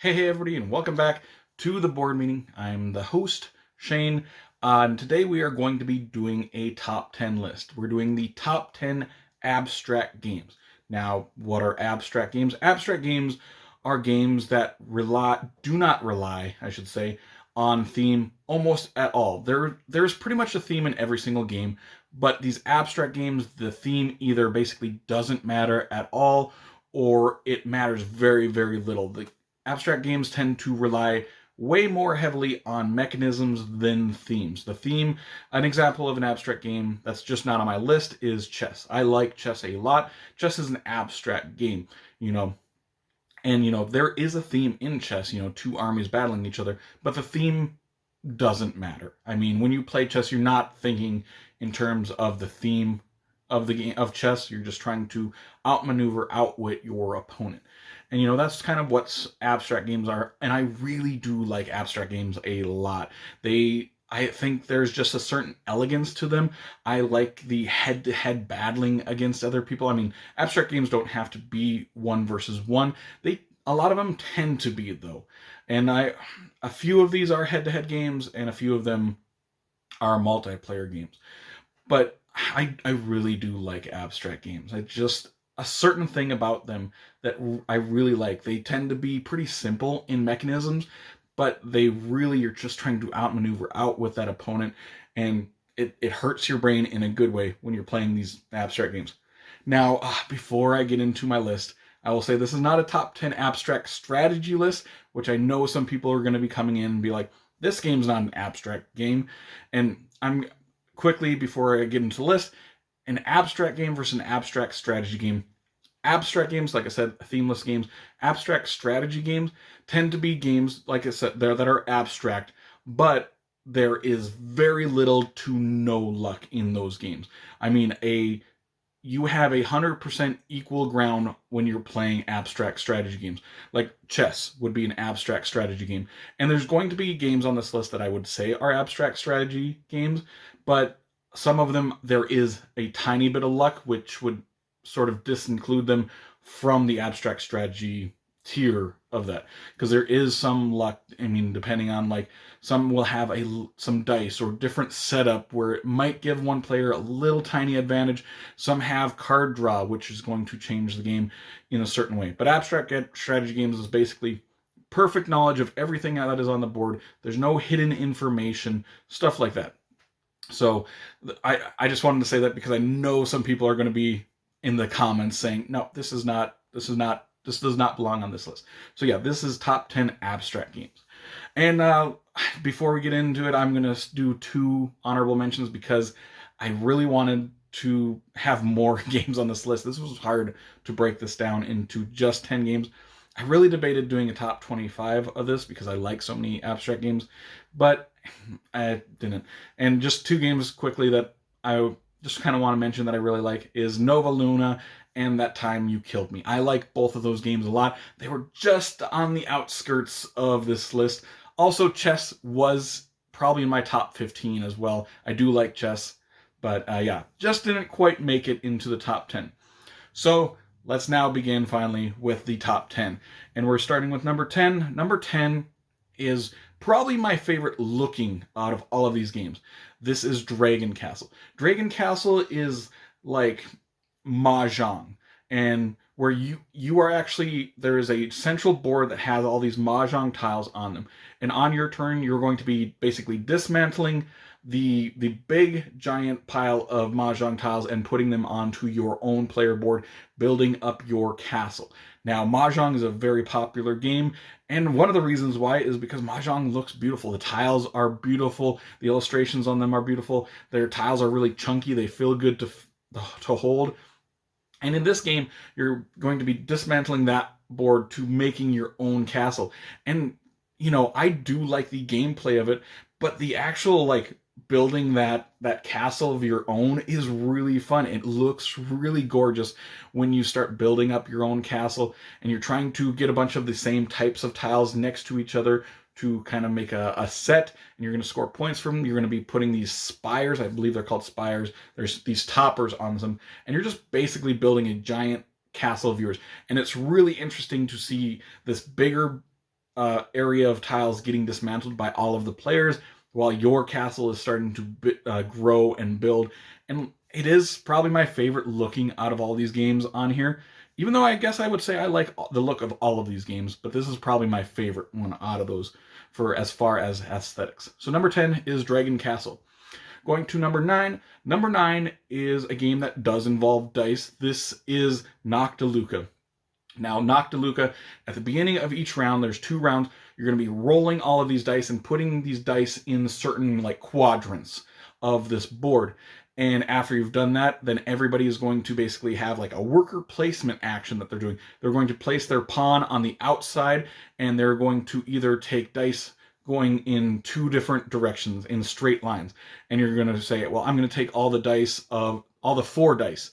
Hey everybody, and welcome back to the board meeting. I'm the host, Shane, and today we are going to be doing a top 10 list. We're doing the top 10 abstract games. Now, what are abstract games? Abstract games are games that do not rely, I should say, on theme almost at all. There's pretty much a theme in every single game, but these abstract games, the theme either basically doesn't matter at all or it matters very, very little. The abstract games tend to rely way more heavily on mechanisms than themes. An example of an abstract game that's just not on my list is chess. I like chess a lot. Chess is an abstract game, you know, and there is a theme in chess, two armies battling each other, but the theme doesn't matter. I mean, when you play chess, you're not thinking in terms of the theme of the game of chess. You're just trying to outmaneuver, outwit your opponent. And that's kind of what abstract games are. And I really do like abstract games a lot. I think there's just a certain elegance to them. I like the head-to-head battling against other people. I mean, abstract games don't have to be one versus one. A lot of them tend to be, though. And a few of these are head-to-head games, and a few of them are multiplayer games. But I really do like abstract games. A certain thing about them that I really like. They tend to be pretty simple in mechanisms, but they really are just trying to outmaneuver, out with that opponent, and it hurts your brain in a good way when you're playing these abstract games. Now, before I get into my list, I will say this is not a top 10 abstract strategy list, which I know some people are going to be coming in and be like, this game's not an abstract game. And I'm quickly, before I get into the list, an abstract game versus an abstract strategy game. Abstract games, like I said, themeless games. Abstract strategy games tend to be games, like I said, that are abstract, but there is very little to no luck in those games. I mean, you have 100% equal ground when you're playing abstract strategy games. Like chess would be an abstract strategy game. And there's going to be games on this list that I would say are abstract strategy games, but some of them, there is a tiny bit of luck, which would sort of disinclude them from the abstract strategy tier of that, because there is some luck. I mean, depending on, like, some will have some dice or different setup where it might give one player a little tiny advantage. Some have card draw, which is going to change the game in a certain way. But abstract strategy games is basically perfect knowledge of everything that is on the board. There's no hidden information, stuff like that. So I just wanted to say that because I know some people are going to be in the comments saying, no, this does not belong on this list. So yeah, this is top 10 abstract games. And before we get into it, I'm going to do 2 honorable mentions because I really wanted to have more games on this list. This was hard to break this down into just 10 games. I really debated doing a top 25 of this because I like so many abstract games, but I didn't. And just 2 games quickly that I just kind of want to mention that I really like is Nova Luna and That Time You Killed Me. I like both of those games a lot. They were just on the outskirts of this list. Also, chess was probably in my top 15 as well. I do like chess, but yeah, just didn't quite make it into the top 10. So let's now begin finally with the top 10. And we're starting with number 10. Number 10 is probably my favorite looking out of all of these games. This is Dragon Castle. Dragon Castle is like Mahjong, and where you are actually, there is a central board that has all these Mahjong tiles on them. And on your turn, you're going to be basically dismantling the big giant pile of Mahjong tiles and putting them onto your own player board, building up your castle. Now, Mahjong is a very popular game, and one of the reasons why is because Mahjong looks beautiful. The tiles are beautiful, the illustrations on them are beautiful, their tiles are really chunky, they feel good to hold. And in this game, you're going to be dismantling that board to making your own castle. And, I do like the gameplay of it, but the actual, like, building that castle of your own is really fun. It looks really gorgeous when you start building up your own castle and you're trying to get a bunch of the same types of tiles next to each other to kind of make a set, and you're going to score points from them. You're going to be putting these spires, I believe they're called spires, there's these toppers on them, and you're just basically building a giant castle of yours. And it's really interesting to see this bigger area of tiles getting dismantled by all of the players while your castle is starting to grow and build. And it is probably my favorite looking out of all these games on here. Even though I guess I would say I like the look of all of these games, but this is probably my favorite one out of those for as far as aesthetics. So number 10 is Dragon Castle. Going to number 9. Number 9 is a game that does involve dice. This is Noctiluca. Now, Noctiluca, at the beginning of each round, there's 2 rounds. You're going to be rolling all of these dice and putting these dice in certain like quadrants of this board. And after you've done that, then everybody is going to basically have like a worker placement action that they're doing. They're going to place their pawn on the outside, and they're going to either take dice going in 2 different directions in straight lines. And you're going to say, well, I'm going to take all the dice of all the 4 dice,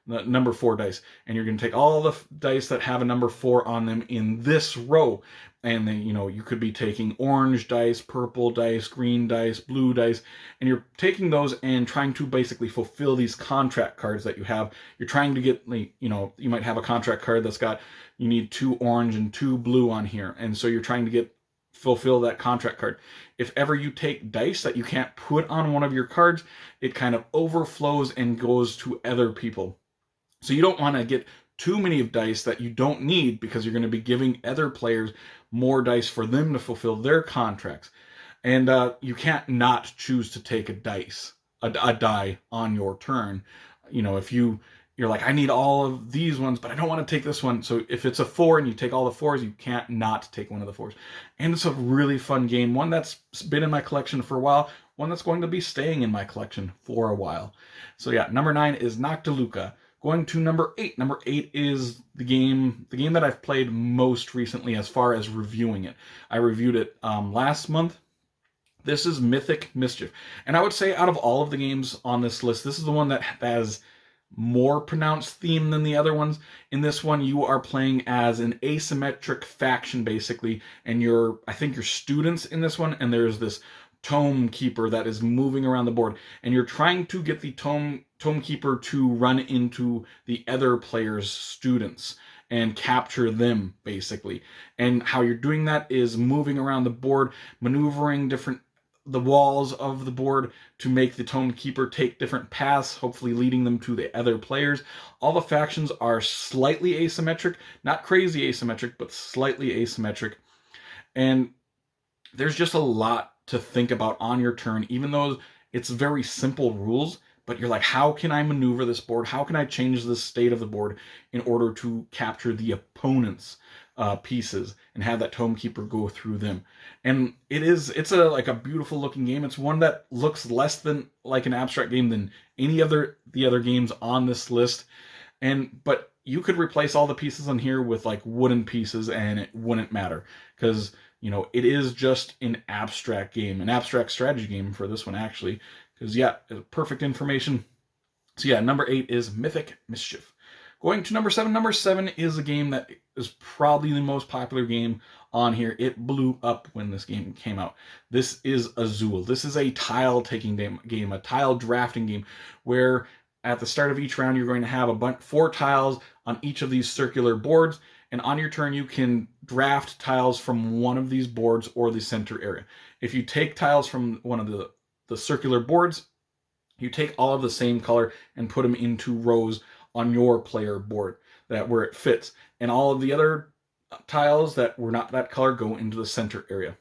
the number 4 dice, and you're going to take all the dice that have a number 4 on them in this row. And then, you could be taking orange dice, purple dice, green dice, blue dice, and you're taking those and trying to basically fulfill these contract cards that you have. You're trying to get, you might have a contract card that's got, you need 2 orange and 2 blue on here. And so you're trying to fulfill that contract card. If ever you take dice that you can't put on one of your cards, it kind of overflows and goes to other people. So you don't want to get too many of dice that you don't need, because you're going to be giving other players more dice for them to fulfill their contracts. And you can't not choose to take a die on your turn. If you're like, I need all of these ones, but I don't want to take this one. So if it's a 4 and you take all the 4s, you can't not take one of the 4s. And it's a really fun game, one that's been in my collection for a while, one that's going to be staying in my collection for a while. So yeah, number 9 is Noctiluca. Going to number 8. Number 8 is the game that I've played most recently as far as reviewing it. I reviewed it last month. This is Mythic Mischief. And I would say out of all of the games on this list, this is the one that has more pronounced theme than the other ones. In this one, you are playing as an asymmetric faction, basically. And I think you're students in this one, and there's this tome keeper that is moving around the board, and you're trying to get the tome keeper to run into the other player's students and capture them, basically. And how you're doing that is moving around the board, maneuvering the walls of the board to make the tome keeper take different paths, hopefully leading them to the other players. All the factions are slightly asymmetric, not crazy asymmetric, but slightly asymmetric. And there's just a lot to think about on your turn, even though it's very simple rules, but you're like, how can I maneuver this board? How can I change the state of the board in order to capture the opponent's pieces and have that tome keeper go through them? And it's a beautiful looking game. It's one that looks less than like an abstract game than the other games on this list. But you could replace all the pieces on here with like wooden pieces and it wouldn't matter, because it is just an abstract game, an abstract strategy game for this one, actually. Because, yeah, perfect information. So, yeah, number 8 is Mythic Mischief. Going to number 7. Number 7 is a game that is probably the most popular game on here. It blew up when this game came out. This is Azul. This is a tile-taking game, a tile drafting game, where at the start of each round, you're going to have 4 tiles on each of these circular boards. And on your turn, you can draft tiles from one of these boards or the center area. If you take tiles from one of the circular boards, you take all of the same color and put them into rows on your player board where it fits. And all of the other tiles that were not that color go into the center area.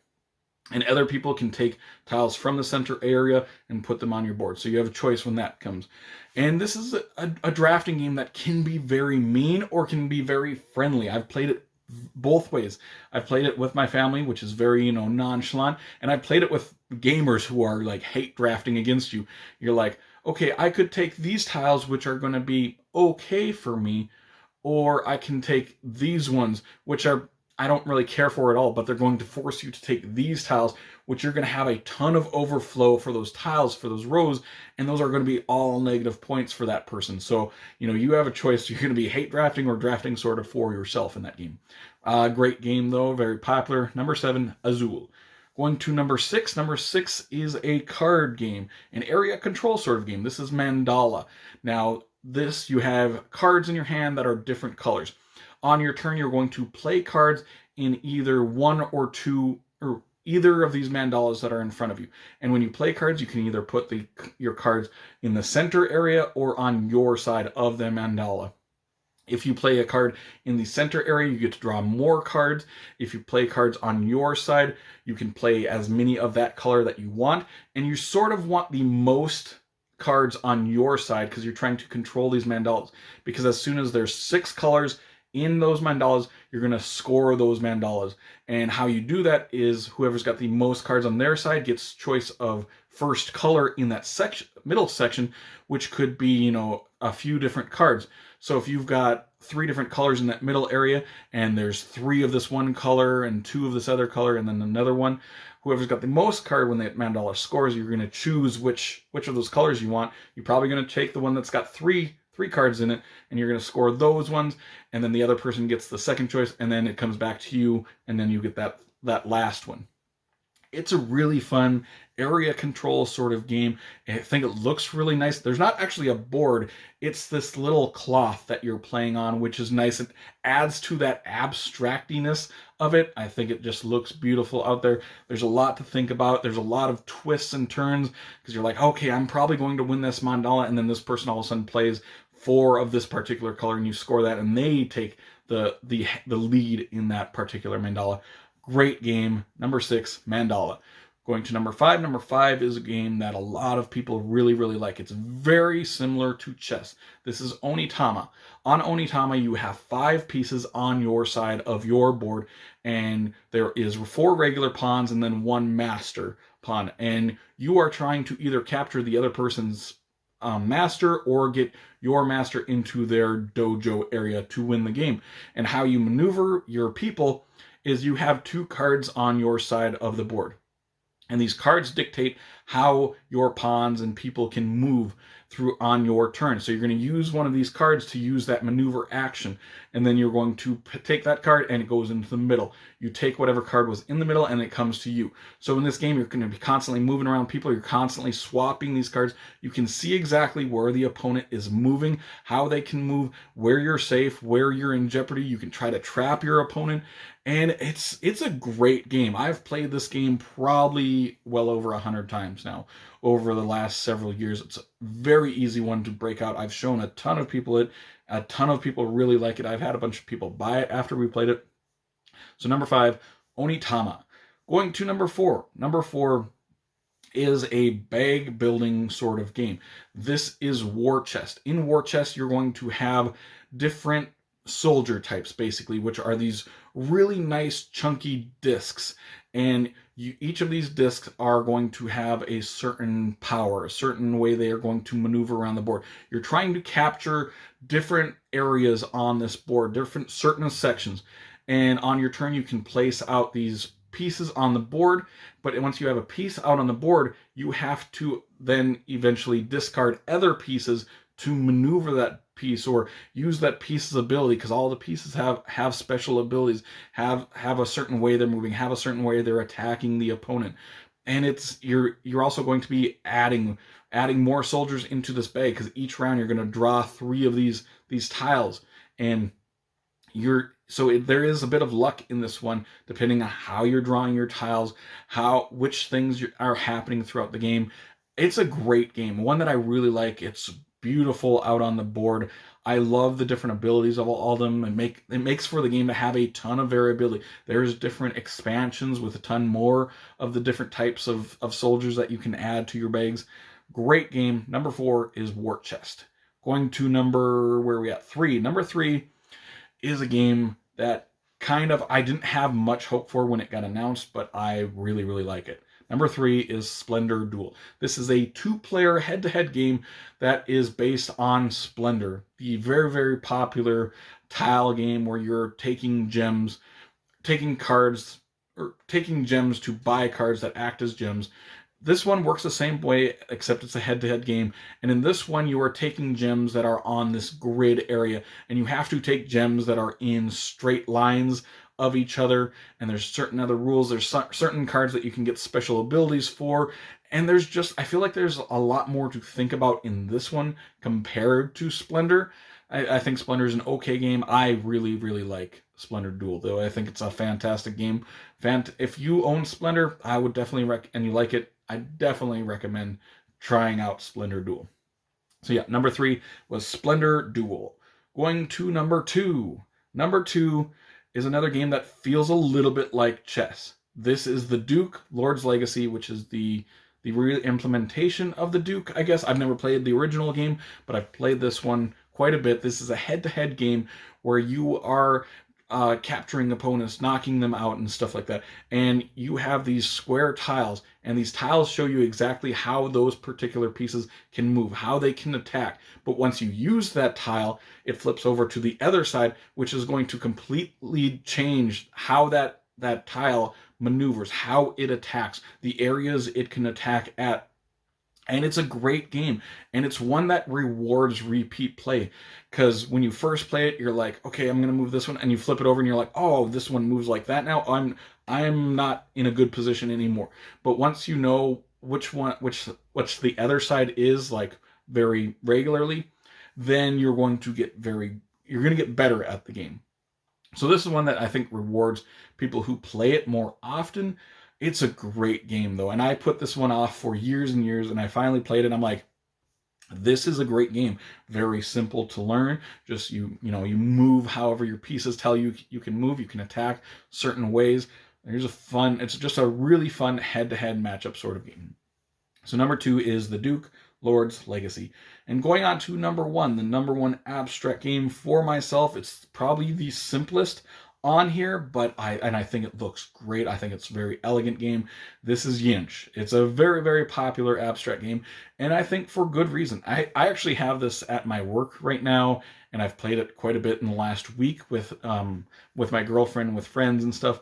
And other people can take tiles from the center area and put them on your board. So you have a choice when that comes. And this is a drafting game that can be very mean or can be very friendly. I've played it both ways. I've played it with my family, which is very, nonchalant. And I've played it with gamers who are like hate drafting against you. You're like, okay, I could take these tiles, which are going to be okay for me, or I can take these ones, which I don't really care for at all, but they're going to force you to take these tiles, which you're going to have a ton of overflow for those tiles, for those rows, and those are going to be all negative points for that person. So, you have a choice. You're going to be hate drafting or drafting sort of for yourself in that game. Great game, though. Very popular. Number 7, Azul. Going to number 6. Number 6 is a card game, an area control sort of game. This is Mandala. Now, you have cards in your hand that are different colors. On your turn, you're going to play cards in either one or two, or either of these mandalas that are in front of you. And when you play cards, you can either put your cards in the center area or on your side of the mandala. If you play a card in the center area, you get to draw more cards. If you play cards on your side, you can play as many of that color that you want. And you sort of want the most cards on your side because you're trying to control these mandalas. Because as soon as there's 6 colors in those mandalas, you're going to score those mandalas. And how you do that is whoever's got the most cards on their side gets choice of first color in that section, middle section, which could be, you know, a few different cards. So if you've got 3 different colors in that middle area, and there's 3 of this one color and 2 of this other color, and then another one, whoever's got the most card when that mandala scores, you're going to choose which of those colors you want. You're probably going to take the one that's got three cards in it, and you're going to score those ones, and then the other person gets the second choice, and then it comes back to you, and then you get that last one. It's a really fun area control sort of game. I think it looks really nice. There's not actually a board. It's this little cloth that you're playing on, which is nice. It adds to that abstractiness of it. I think it just looks beautiful out there. There's a lot to think about. There's a lot of twists and turns because you're like, okay, I'm probably going to win this mandala, and then this person all of a sudden plays 4 of this particular color, and you score that, and they take the lead in that particular mandala. Great game. Number 6, Mandala. Going to number 5. Number 5 is a game that a lot of people really, really like. It's very similar to chess. This is Onitama. On Onitama, you have 5 pieces on your side of your board, and there is 4 regular pawns and then 1 master pawn. And you are trying to either capture the other person's master or get your master into their dojo area to win the game. And how you maneuver your people is you have 2 cards on your side of the board. And these cards dictate how your pawns and people can move through on your turn. So you're going to use one of these cards to use that maneuver action. And then you're going to take that card and it goes into the middle. You take whatever card was in the middle and it comes to you. So in this game, you're going to be constantly moving around people. You're constantly swapping these cards. You can see exactly where the opponent is moving, how they can move, where you're safe, where you're in jeopardy. You can try to trap your opponent. And it's a great game. I've played this game probably well over 100 times now over the last several years. It's a very easy one to break out. I've shown a ton of people it. A ton of people really like it. I've had a bunch of people buy it after we played it. So number 5, Onitama. Going to number 4. Number 4 is a bag building sort of game. This is War Chest. In War Chest, you're going to have different soldier types, basically, which are these really nice chunky discs, and each of these discs are going to have a certain power, a certain way they are going to maneuver around the board. You're trying to capture different areas on this board, different certain sections, and on your turn you can place out these pieces on the board, but once you have a piece out on the board, you have to then eventually discard other pieces to maneuver that piece or use that piece's ability, because all the pieces have special abilities, have a certain way they're moving, have a certain way they're attacking the opponent. And you're also going to be adding more soldiers into this bag, because each round you're going to draw 3 of these tiles, and there is a bit of luck in this one, depending on how you're drawing your tiles, which things are happening throughout the game. It's a great game, one that I really like. It's beautiful out on the board. I love the different abilities of all of them. It makes for the game to have a ton of variability. There's different expansions with a ton more of the different types of soldiers that you can add to your bags. Great game. Number 4 is War Chest. Going to where are we at? 3. Number 3 is a game that I didn't have much hope for when it got announced, but I really, really like it. Number 3 is Splendor Duel. This is a 2-player head-to-head game that is based on Splendor, the very, very popular tile game where you're taking gems, taking cards, or taking gems to buy cards that act as gems. This one works the same way, except it's a head-to-head game. And in this one, you are taking gems that are on this grid area, and you have to take gems that are in straight lines of each other, and there's certain other rules. There's certain cards that you can get special abilities for, and I feel like there's a lot more to think about in this one compared to Splendor. I think Splendor's an okay game. I really, really like Splendor Duel, though. I think it's a fantastic game. If you own Splendor, I would definitely and you like it, I definitely recommend trying out Splendor Duel. So yeah, number 3 was Splendor Duel. Going to number 2. Number 2 is another game that feels a little bit like chess. This is the Duke Lord's Legacy, which is the real implementation of the Duke, I guess. I've never played the original game, but I've played this one quite a bit. This is a head-to-head game where you are capturing opponents, knocking them out and stuff like that. And you have these square tiles, and these tiles show you exactly how those particular pieces can move, how they can attack. But once you use that tile, it flips over to the other side, which is going to completely change how that tile maneuvers, how it attacks, the areas it can attack at. And it's a great game, and it's one that rewards repeat play, because when you first play it, you're like, okay, I'm going to move this one, and you flip it over and you're like, oh, this one moves like that now. I'm not in a good position anymore. But once you know which the other side is, like, very regularly, then you're going to get better at the game. So this is one that I think rewards people who play it more often. It's a great game, though, and I put this one off for years and years, and I finally played it, and I'm like, this is a great game. Very simple to learn. Just you move however your pieces tell you can move. You can attack certain ways. It's just a really fun head-to-head matchup sort of game. So number 2 is the Duke Lord's Legacy. And going on to number 1, the number 1 abstract game for myself, it's probably the simplest on here, but I think it looks great. I think it's a very elegant game. This is Yinch. It's a very, very popular abstract game, and I think for good reason. I actually have this at my work right now, and I've played it quite a bit in the last week with my girlfriend, with friends and stuff.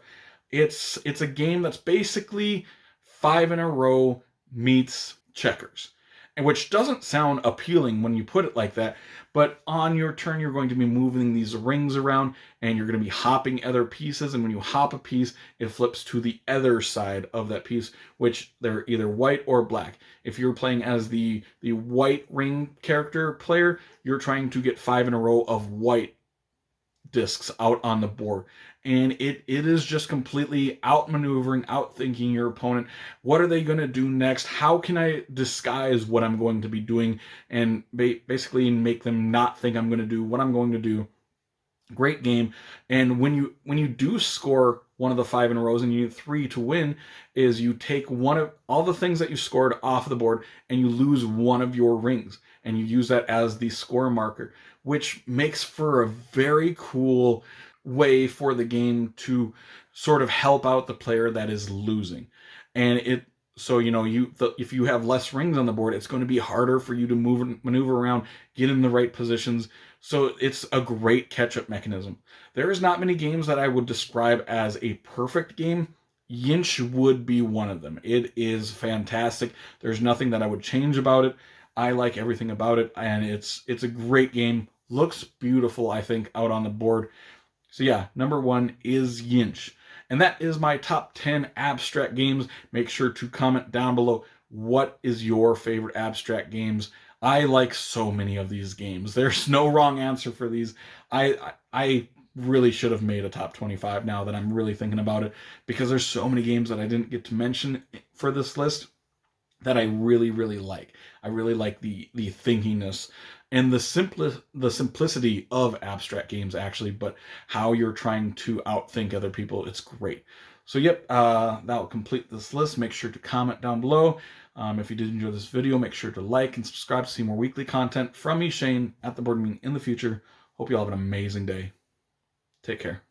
It's a game that's basically 5 in a row meets checkers, and which doesn't sound appealing when you put it like that, but on your turn you're going to be moving these rings around, and you're going to be hopping other pieces, and when you hop a piece, it flips to the other side of that piece, which they're either white or black. If you're playing as the white ring character player, you're trying to get 5 in a row of white discs out on the board, and it is just completely outmaneuvering, outthinking your opponent. What are they going to do next? How can I disguise what I'm going to be doing and basically make them not think I'm going to do what I'm going to do? Great game. And when you do score one of the 5 in a rows and you need 3 to win, is you take one of all the things that you scored off the board and you lose one of your rings, and you use that as the score marker, which makes for a very cool way for the game to sort of help out the player that is losing. And if you have less rings on the board, it's going to be harder for you to maneuver around, get in the right positions. So it's a great catch-up mechanism. There's not many games that I would describe as a perfect game. Yinch would be one of them. It is fantastic. There's nothing that I would change about it. I like everything about it, and it's a great game. Looks beautiful, I think, out on the board. So yeah, number 1 is Yinch. And that is my top 10 abstract games. Make sure to comment down below, what is your favorite abstract games? I like so many of these games. There's no wrong answer for these. I really should have made a top 25 now that I'm really thinking about it, because there's so many games that I didn't get to mention for this list that I really, really like. I really like the thinkiness and the simplicity of abstract games, actually, but how you're trying to outthink other people. It's great. So yep, that will complete this list. Make sure to comment down below. If you did enjoy this video, make sure to like and subscribe to see more weekly content from me, Shane, at the board meeting in the future. Hope you all have an amazing day. Take care.